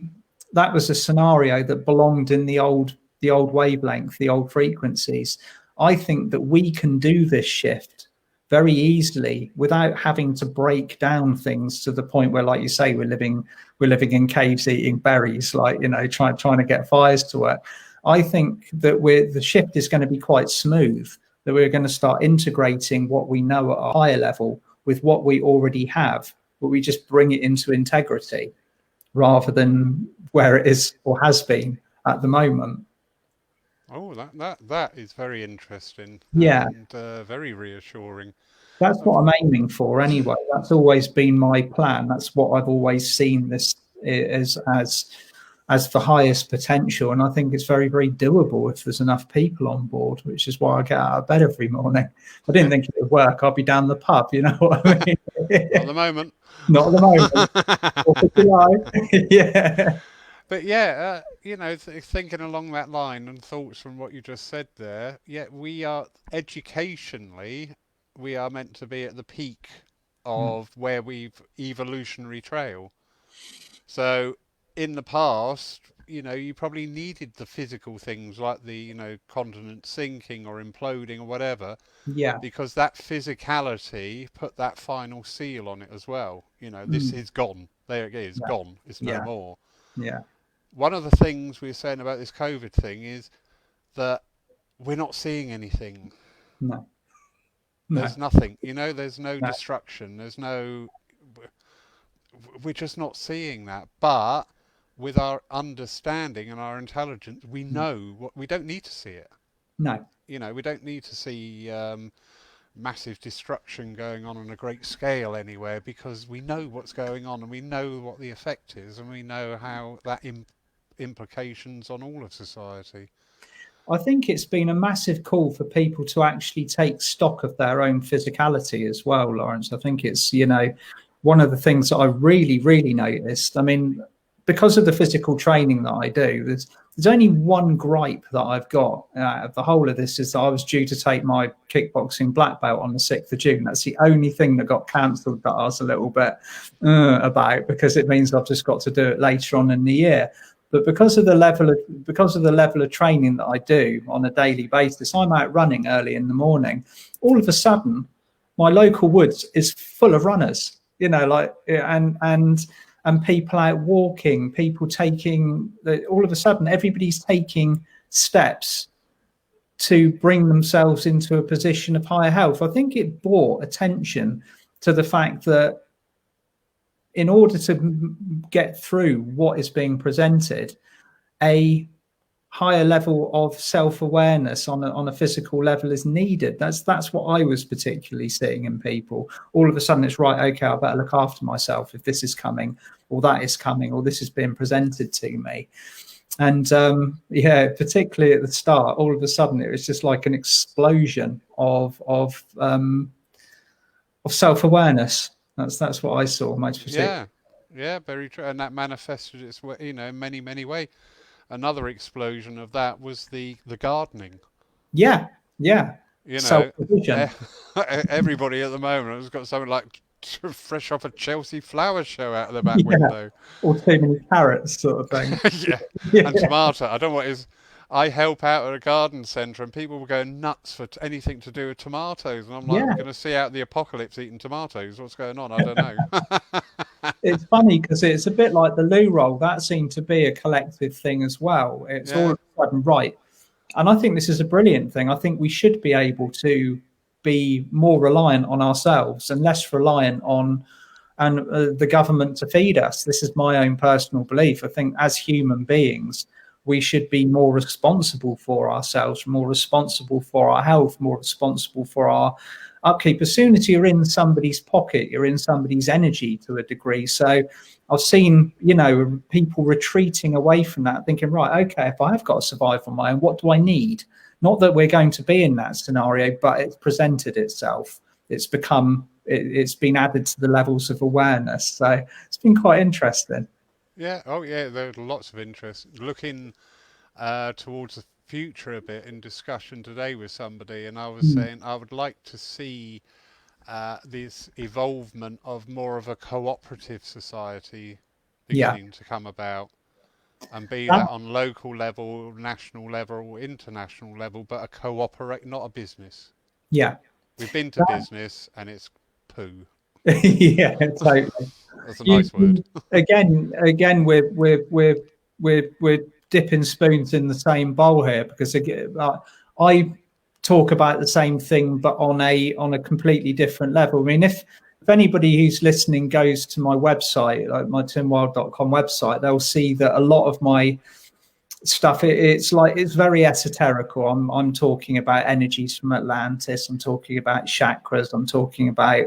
scenario that belonged in the old wavelength, the old frequencies. I think that we can do this shift very easily without having to break down things to the point where, like you say, we're living in caves eating berries, like, trying to get fires to work. I think that the shift is going to be quite smooth, that we're going to start integrating what we know at a higher level with what we already have, but we just bring it into integrity rather than where it is or has been at the moment. Oh, that is very interesting. Yeah, and very reassuring. That's what I'm aiming for anyway. That's always been my plan. That's what I've always seen this as the highest potential, and I think it's very, very doable if there's enough people on board, which is why I get out of bed every morning. I didn't think it would work. I'll be down the pub, you know what I mean? Not at the moment. Not at the moment. Yeah. But yeah, thinking along that line and thoughts from what you just said there, we are educationally, we are meant to be at the peak of where we've evolutionary trail. So in the past, you probably needed the physical things like the, continent sinking or imploding or whatever. Yeah. Because that physicality put that final seal on it as well. This is gone. There it is, gone. It's no more. Yeah. One of the things we were saying about this COVID thing is that we're not seeing anything. No. There's nothing, there's no destruction. We're just not seeing that. But with our understanding and our intelligence, we know we don't need to see it. No. We don't need to see massive destruction going on a great scale anywhere, because we know what's going on and we know what the effect is, and we know how that implications on all of society. I think it's been a massive call for people to actually take stock of their own physicality as well, Lawrence. I think it's, one of the things that I really, really noticed. I mean, because of the physical training that I do, there's only one gripe that I've got out of the whole of this, is that I was due to take my kickboxing black belt on the 6th of June. That's the only thing that got cancelled that I was a little bit about, because it means I've just got to do it later on in the year. But because of the level of training that I do on a daily basis, I'm out running early in the morning. All of a sudden, my local woods is full of runners, and people out walking, people taking, all of a sudden, everybody's taking steps to bring themselves into a position of higher health. I think it brought attention to the fact that in order to get through what is being presented, a higher level of self-awareness on a physical level is needed. That's what I was particularly seeing in people. All of a sudden it's right, okay, I better look after myself if this is coming, or that is coming, or this is being presented to me. And particularly at the start, all of a sudden it was just like an explosion of self-awareness. That's what I saw most particularly. Yeah, very true. And that manifested its way, in many ways. Another explosion of that was the gardening. Yeah. You know, Self-provision. everybody at the moment has got something like fresh off a Chelsea flower show out of the back Yeah. window. Or too many carrots, sort of thing. Yeah, Yeah. and tomato. I don't know what is. I help out at a garden centre, and people were going nuts for anything to do with tomatoes. And I'm like, we're Yeah. going to see out the apocalypse eating tomatoes. What's going on? I don't know. It's funny because it's a bit like the loo roll. That seemed to be a collective thing as well. It's all Yeah, of a sudden right. And I think this is a brilliant thing. I think we should be able to be more reliant on ourselves and less reliant on the government to feed us. This is my own personal belief. I think as human beings, we should be more responsible for ourselves, more responsible for our health, more responsible for our upkeep. As soon as you're in somebody's pocket, you're in somebody's energy to a degree. So I've seen, people retreating away from that, thinking, right, okay, if I have got to survive on my own, what do I need? Not that we're going to be in that scenario, but it's presented itself. It's been added to the levels of awareness. So it's been quite interesting. yeah. Oh, yeah. There's lots of interest. Looking towards the future a bit in discussion today with somebody, and I was saying I would like to see this evolvement of more of a cooperative society Yeah. beginning to come about, and be That, that on local level, national level, international level, but a cooperate, not a business. yeah. We've been to That, business and it's poo. yeah, totally. That's a You, nice word. again, we're dipping spoons in the same bowl here, because again, I talk about the same thing, but on a completely different level. I mean, if anybody who's listening goes to my website, like my timwild.com website, they'll see that a lot of my stuff, it's very esoterical. I'm talking about energies from Atlantis, I'm talking about chakras, I'm talking about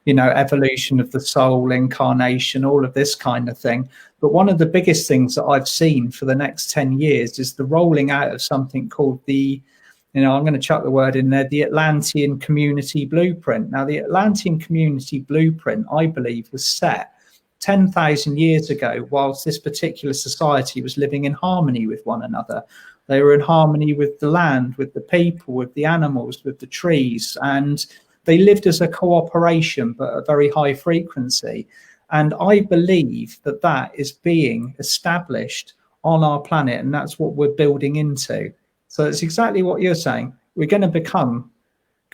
evolution of the soul, incarnation, all of this kind of thing. But one of the biggest things that I've seen for the next 10 years is the rolling out of something called I'm going to chuck the word in there, the Atlantean Community Blueprint. Now, the Atlantean Community Blueprint, I believe, was set 10,000 years ago, whilst this particular society was living in harmony with one another. They were in harmony with the land, with the people, with the animals, with the trees, and they lived as a cooperation, but a very high frequency. And I believe that that is being established on our planet, and that's what we're building into. So it's exactly what you're saying. We're going to become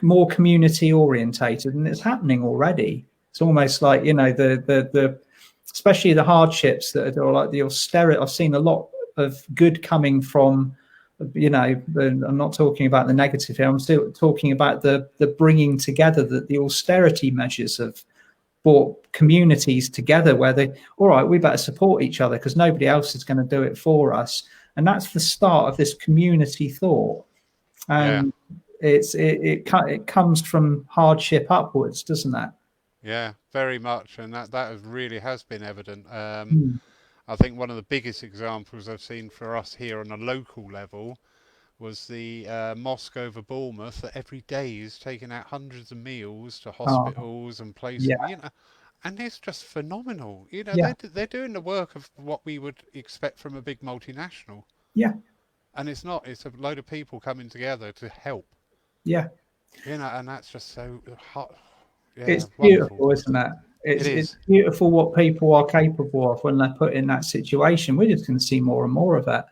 more community orientated, and it's happening already. It's almost like, the especially the hardships that are like the austerity. I've seen a lot of good coming from, I'm not talking about the negative here. I'm still talking about the bringing together, that the austerity measures have brought communities together where all right, we better support each other because nobody else is going to do it for us. And that's the start of this community thought. Yeah, And it comes from hardship upwards, doesn't that? yeah, very much, and that really has been evident. Mm. I think one of the biggest examples I've seen for us here on a local level was the mosque over Bournemouth, that every day is taking out hundreds of meals to Oh, hospitals and places, yeah, and it's just phenomenal. yeah, They're doing the work of what we would expect from a big multinational, yeah, and it's not. It's a load of people coming together to help. yeah. And that's just so hot. Yeah, It's wonderful. beautiful, isn't it? It It's is. beautiful what people are capable of when they're put in that situation. We're just going to see more and more of it.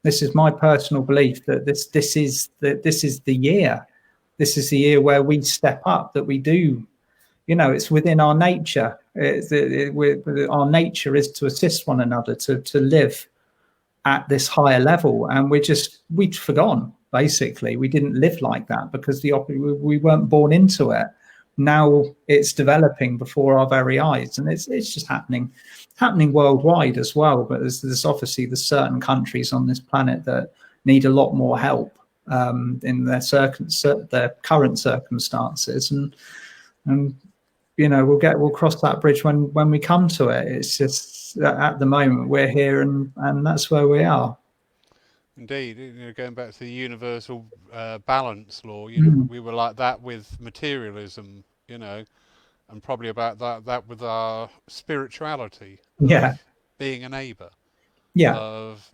This is my personal belief that this is the year. This is the year where we step up. That we do. It's within our nature. Our nature is to assist one another to live at this higher level, and we'd forgotten. Basically, we didn't live like that because we weren't born into it. now it's developing before our very eyes, and it's just happening worldwide as well. But there's obviously there's certain countries on this planet that need a lot more help in their current circumstances, and we'll cross that bridge when we come to it. It's just at the moment we're here, and that's where we are. Indeed, going back to the universal balance law, Mm. we were like that with materialism, and probably about that with our spirituality Yeah, of being a neighbour, yeah, of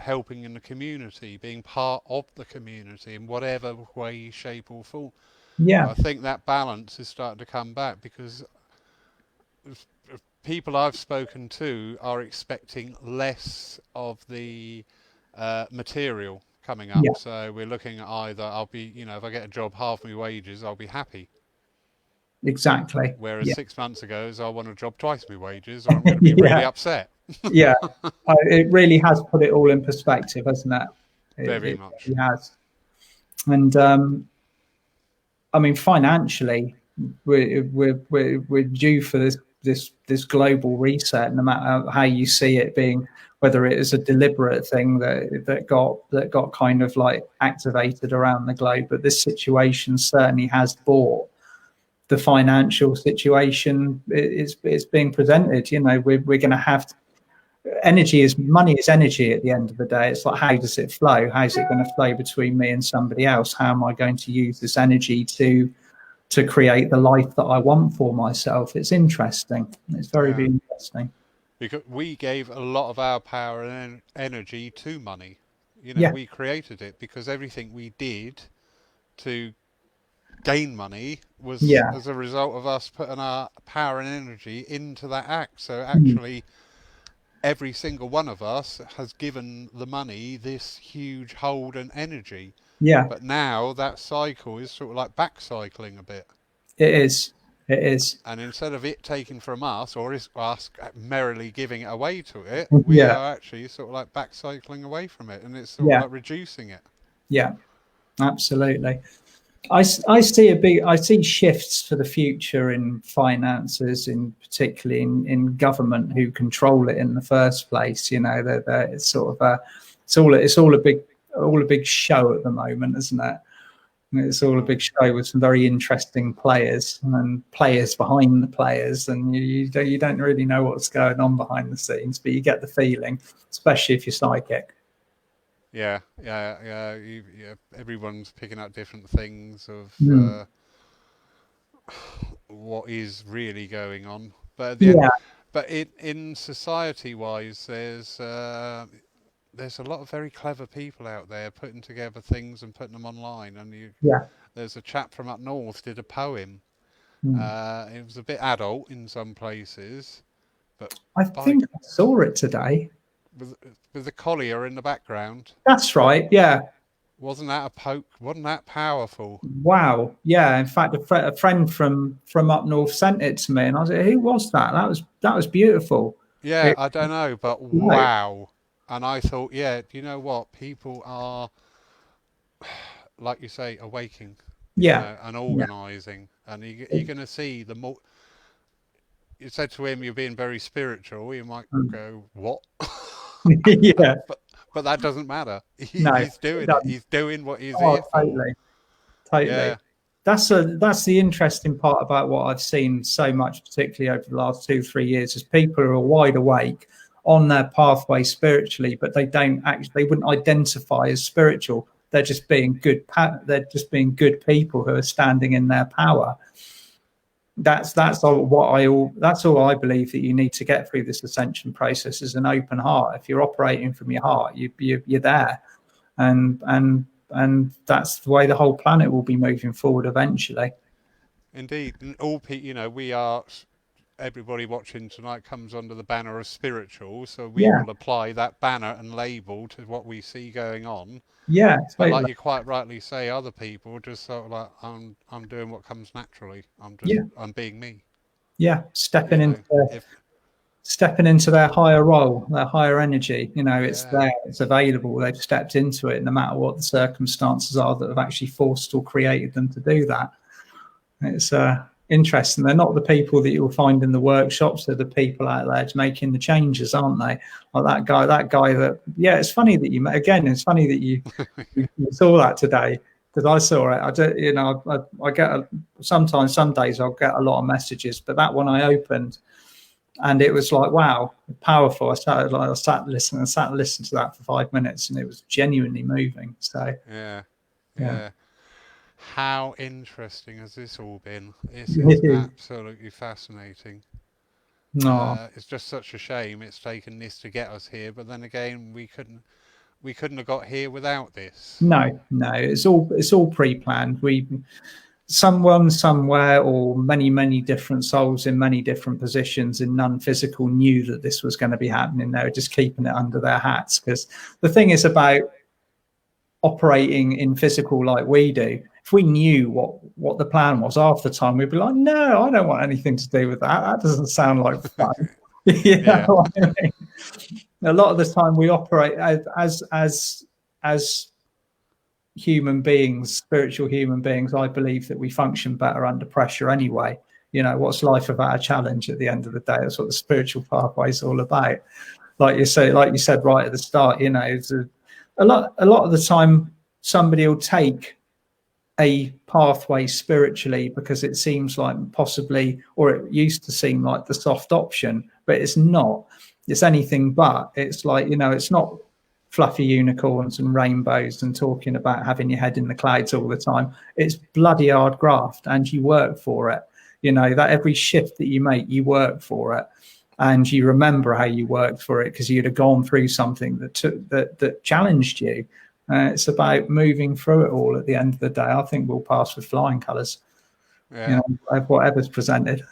helping in the community, being part of the community in whatever way, shape, or form. But yeah, I think that balance is starting to come back because people I've spoken to are expecting less of the material coming up. yeah, So we're looking at either I'll be, if I get a job half my wages, I'll be happy. exactly. Whereas Yeah, 6 months ago, is I want a job twice my wages, or I'm going to be really yeah, upset. yeah. It really has put it all in perspective, hasn't it? Very It much. really has. And I mean, financially, we're due for this global reset. No matter how you see it being, whether it is a deliberate thing that got kind of like activated around the globe, but this situation certainly has brought the financial situation. It's being presented. We're going to have money is energy at the end of the day. It's like, how does it flow? How's it going to flow between me and somebody else? How am I going to use this energy to create the life that I want for myself? It's interesting. It's very, Yeah. very interesting. Because we gave a lot of our power and energy to money. Yeah, We created it because everything we did to gain money was yeah, as a result of us putting our power and energy into that act. So mm, actually, every single one of us has given the money this huge hold and energy. yeah. But now that cycle is sort of like back cycling a bit. It is. It is. And instead of it taken from us or us merrily giving it away to it, we Yeah, are actually sort of like back cycling away from it, and it's sort of yeah, like reducing it. yeah. Absolutely. I see shifts for the future in finances, in particularly in government who control it in the first place. It's sort of it's all a big show at the moment, isn't it? It's all a big show with some very interesting players and players behind the players, and you don't really know what's going on behind the scenes, but you get the feeling, especially if you're psychic. Yeah, yeah, yeah. Everyone's picking up different things of Mm. what is really going on. But at the end, Yeah, but in society wise, there's a lot of very clever people out there putting together things and putting them online. And yeah. there's a chap from up north did a poem. Mm. It was a bit adult in some places, but I by think I saw it today. with with the collier in the background, That's right. Yeah. wasn't that a poke? Wasn't that powerful? Wow. Yeah. In fact, a friend from up north sent it to me, and I was like, "Who was that? That was beautiful." Yeah, It, I don't know, but right. wow. And I thought, yeah, you know what? People are, like you say, awaking, Yeah. and Yeah. organising. And you're going to see the more. You said to him, you're being very spiritual. He might Mm. go, what? Yeah. But that doesn't matter. No, He's it doing it. doesn't. He's doing what he's Oh, here for. totally. Yeah, That's the interesting part about what I've seen so much, particularly over the last 2 3 years, is people are wide awake on their pathway spiritually, but they wouldn't identify as spiritual. They're just being they're just being good people who are standing in their power. That's all I believe that you need to get through this ascension process is an open heart. If you're operating from your heart, you're there, and that's the way the whole planet will be moving forward eventually. indeed. And all we are. Everybody watching tonight comes under the banner of spiritual, so we Yeah, will apply that banner and label to what we see going on. yeah, But like totally. you quite rightly say, other people just sort of like, I'm doing what comes naturally. Yeah, I'm being me. yeah, If stepping into their higher role, their higher energy. It's yeah, there, it's available. They've stepped into it, no matter what the circumstances are that have actually forced or created them to do that. It's interesting. They're not the people that you'll find in the workshops. They're the people out there making the changes, aren't they? Like that guy that, yeah, it's funny that you met again. It's funny that you saw that today, because I saw it. I don't, you know, I get sometimes, some days I'll get a lot of messages, but that one I opened and it was like, wow, powerful. I sat listening to that for 5 minutes, and it was genuinely moving. So yeah. How interesting has this all been? This is absolutely fascinating. No, It's just such a shame it's taken this to get us here, but then again, we couldn't have got here without this. no, it's all pre-planned. Someone somewhere, or many different souls in many different positions in non-physical, knew that this was going to be happening. They were just keeping it under their hats, because the thing is about operating in physical like we do. If we knew what the plan was, half the time we'd be like, no, I don't want anything to do with that. That doesn't sound like fun. You know what I mean? A lot of the time we operate as human beings, spiritual human beings. I believe that we function better under pressure anyway. You know, what's life without a challenge? At the end of the day, that's what the spiritual pathway is all about. Like you said right at the start, you know, it's a lot of the time somebody will take a pathway spiritually because it seems like possibly, or it used to seem like, the soft option, but it's not. It's anything but. It's like, you know, it's not fluffy unicorns and rainbows and talking about having your head in the clouds all the time. It's bloody hard graft, and you work for it. You know, that every shift that you make, you work for it, and you remember how you worked for it because you'd have gone through something that challenged you. It's about moving through it all. At the end of the day, I think we'll pass with flying colours. You know, whatever's presented.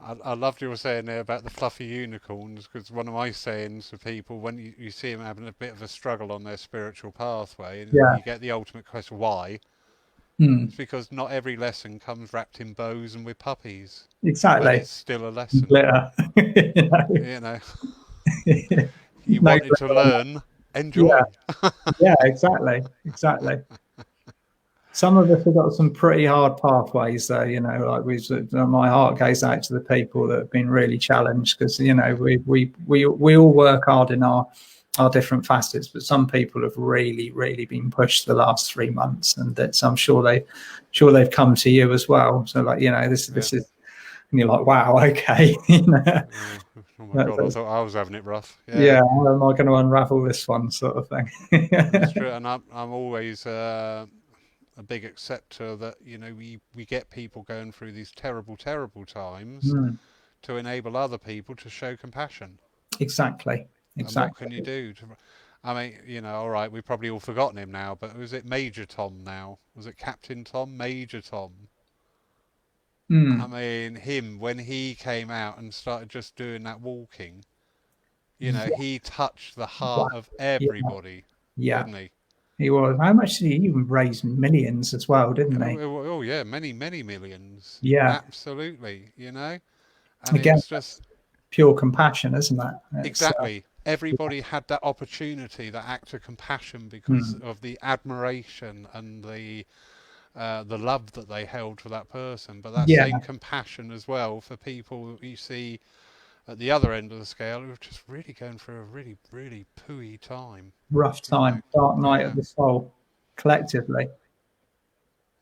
I loved you were saying there about the fluffy unicorns, because one of my sayings for people, when you see them having a bit of a struggle on their spiritual pathway, and you get the ultimate question, why? It's because not every lesson comes wrapped in bows and with puppies. Exactly. But it's still a lesson. Glitter. You know. You wanted to learn, enjoy. Yeah, exactly. Some of us have got some pretty hard pathways there, you know, like my heart goes out to the people that have been really challenged, because, you know, we all work hard in our different facets, but some people have really been pushed the last 3 months, and that's, I'm sure they've come to you as well. So, like, you know, this is, and you're like, wow, okay. You know? Oh my God, I thought I was having it rough. Yeah, how am I going to unravel this one, sort of thing? That's true, and I'm always a big acceptor that, you know, we get people going through these terrible times to enable other people to show compassion. Exactly. And what can you do? I mean, you know, all right, we've probably all forgotten him now, but was it Major Tom now? Was it Captain Tom? Major Tom? I mean, him, when he came out and started just doing that walking, you know, he touched the heart of everybody, didn't he? He was. How much did he even raise? Millions as well, didn't he? Oh yeah, many millions. Yeah, absolutely. You know, and again, it's just pure compassion, isn't it? Exactly. Everybody had that opportunity, that act of compassion, because of the admiration and the love that they held for that person. But that same compassion as well for people that you see at the other end of the scale who are just really going through a really pooey time. Rough time, dark night of the soul, collectively.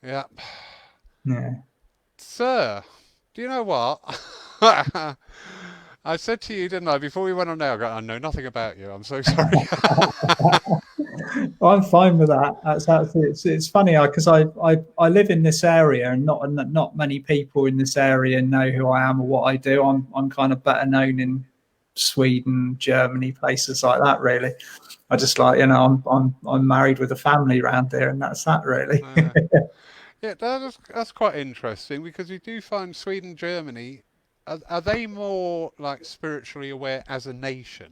Yeah. Yeah. Sir, do you know what? I said to you, didn't I, before we went on there, I know nothing about you. I'm so sorry. I'm fine with that. It's funny because I live in this area, and not many people in this area know who I am or what I do. I'm kind of better known in Sweden, Germany, places like that. Really, I just, like, you know, I'm married with a family around there, and that's that, really. Yeah, that's quite interesting, because we do find Sweden, Germany. Are they more like spiritually aware as a nation?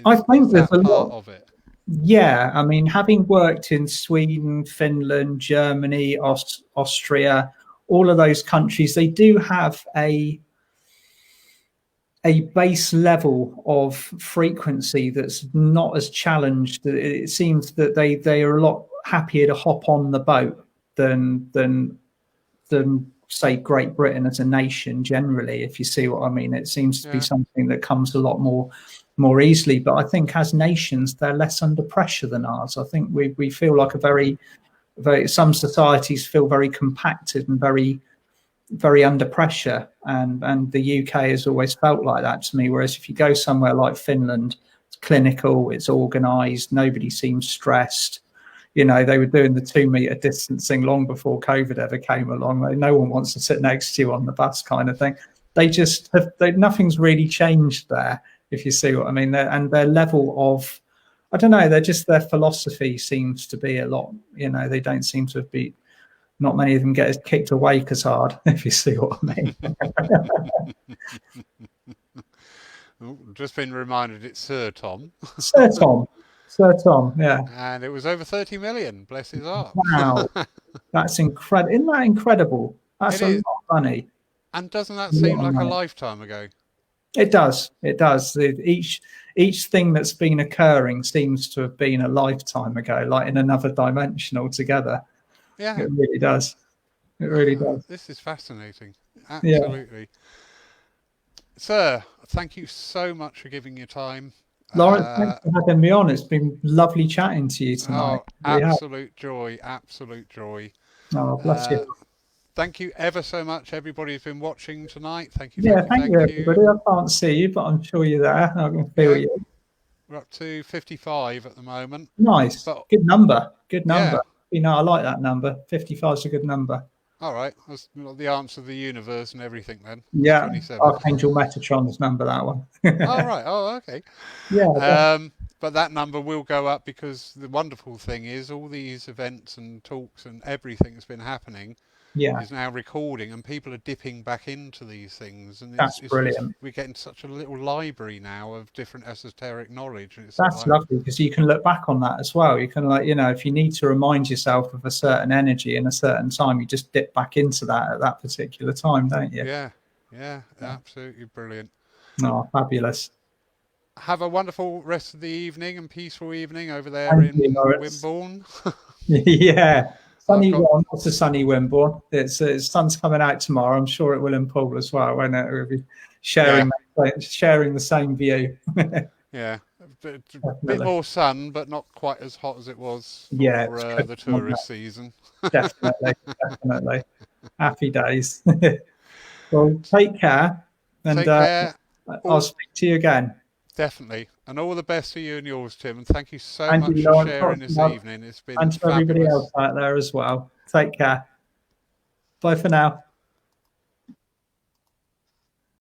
I think there's a lot of it. Yeah, I mean, having worked in Sweden, Finland, Germany, Austria, all of those countries, they do have a base level of frequency that's not as challenged. It seems that they are a lot happier to hop on the boat than say Great Britain as a nation generally, if you see what I mean. It seems to be Yeah. something that comes a lot more easily. But I think as nations, they're less under pressure than ours. I think we feel like a very some societies feel very compacted and very under pressure, and the UK has always felt like that to me. Whereas if you go somewhere like Finland, it's clinical, it's organised, nobody seems stressed. You know, they were doing the 2 metre distancing long before COVID ever came along. Like, no one wants to sit next to you on the bus, kind of thing. They just have nothing's really changed there, if you see what I mean. And their level of, I don't know, their philosophy seems to be a lot. You know, they don't seem to be. Not many of them get kicked awake as hard, if you see what I mean. Just been reminded it's Sir Tom. Sir Tom, yeah. And it was over 30 million, bless his heart. Wow, that's incredible. Isn't that incredible? That's It a is. lot of money. And doesn't that A lot seem of like a money. lifetime ago? It does. It does. Each thing that's been occurring seems to have been a lifetime ago, like in another dimension altogether. Yeah. It really does. It really does. This is fascinating. Yeah. Absolutely. Sir, thank you so much for giving your time. Lawrence, thanks for having me on. It's been lovely chatting to you tonight. Absolute joy. Absolute joy. Oh, bless you. Thank you ever so much, everybody who's been watching tonight. Thank you. Thank you, everybody. I can't see you, but I'm sure you're there. I can feel you. We're up to 55 at the moment. Nice. But, good number. Good number. Yeah. You know, I like that number. 55 is a good number. All right. That's the answer of the universe and everything then. Yeah. 27. Archangel Metatron's number, that one. Oh, right. Oh, okay. Yeah. But that number will go up because the wonderful thing is all these events and talks and everything that's been happening is now recording, and people are dipping back into these things. And that's brilliant. We're getting such a little library now of different esoteric knowledge. And that's lovely because you can look back on that as well. You can, like, you know, if you need to remind yourself of a certain energy in a certain time, you just dip back into that at that particular time, don't you? Yeah. Absolutely brilliant. Oh, fabulous. Have a wonderful rest of the evening and peaceful evening over there in Wimborne. Yeah. Sunny one. What's a sunny Wimborne? It's sun's coming out tomorrow. I'm sure it will in Poole as well, won't it? We'll be sharing the same view. Yeah. A bit more sun, but not quite as hot as it was for the tourist season. Definitely. Happy days. Well, take care. And I'll speak to you again. Definitely. And all the best for you and yours, Tim. And thank you so much for sharing this evening. It's been and to everybody else out there as well. Take care. Bye for now.